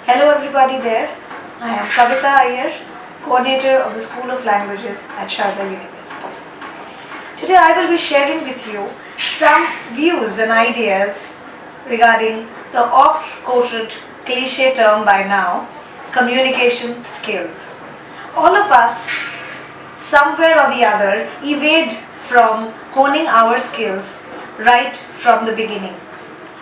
Hello everybody there. I am Kavita Iyer, coordinator of the School of Languages at Sharda University. Today I will be sharing with you some views and ideas regarding the oft-quoted cliche term by now, communication skills. All of us, somewhere or the other, evade from honing our skills right from the beginning.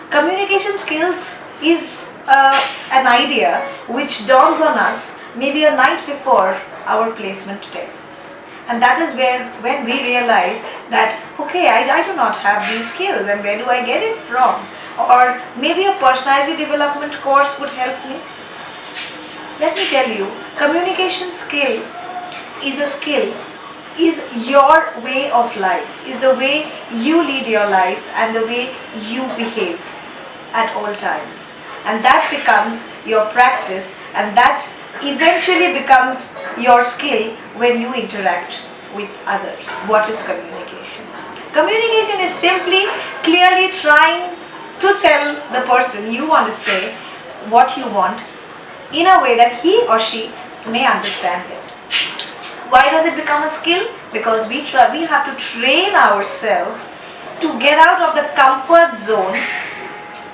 Communication skills is an idea which dawns on us maybe a night before our placement tests. And that is when we realize that, okay, I do not have these skills, and where do I get it from? Or maybe a personality development course would help me. Let me tell you, communication skill is your way of life, is the way you lead your life and the way you behave at all times. And that becomes your practice, and that eventually becomes your skill when you interact with others. What is communication? Communication is simply clearly trying to tell the person you want to say what you want in a way that he or she may understand it. Why does it become a skill? Because we have to train ourselves to get out of the comfort zone,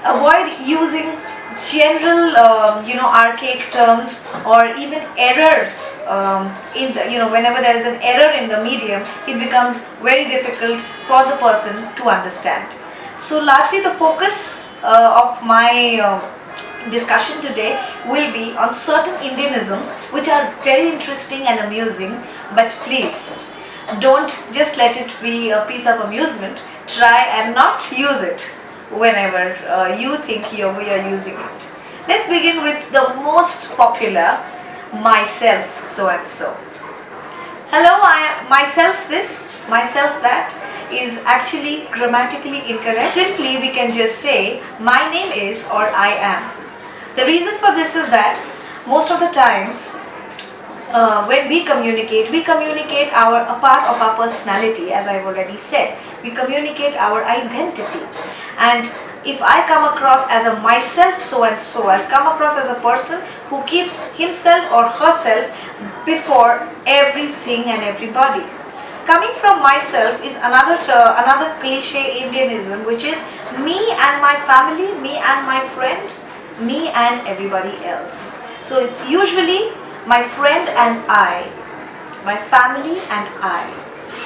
avoid using general archaic terms or even errors whenever there is an error in the medium, it becomes very difficult for the person to understand. So largely the focus of my discussion today will be on certain Indianisms which are very interesting and amusing, but please don't just let it be a piece of amusement. Try and not use it whenever you think we are using it. Let's begin with the most popular, myself so and so. Hello, myself this, myself that is actually grammatically incorrect. Simply we can just say my name is or I am. The reason for this is that most of the times when we communicate a part of our personality, as I've already said. We communicate our identity. And if I come across as a myself so and so, I'll come across as a person who keeps himself or herself before everything and everybody. Coming from myself is another cliche Indianism, which is me and my family, me and my friend, me and everybody else. So it's usually my friend and I, my family and I.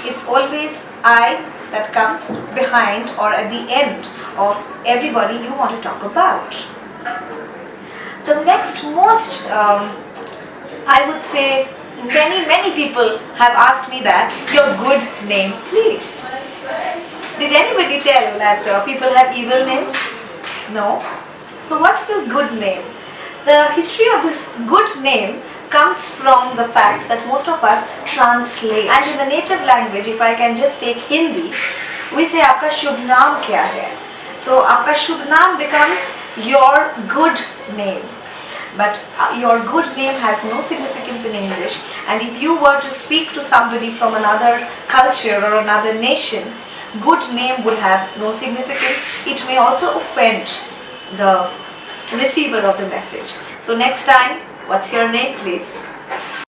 It's always I that comes behind or at the end of everybody you want to talk about. The next most, I would say, many people have asked me that, your good name please. Did anybody tell that people have evil names? No. So what's this good name? The history of this good name comes from the fact that most of us translate. And in the native language, if I can just take Hindi, we say, Aapka Shubh Naam kya hai? So, Aapka Shubh Naam becomes your good name. But your good name has no significance in English. And if you were to speak to somebody from another culture or another nation, good name would have no significance. It may also offend the receiver of the message. So next time, what's your name please?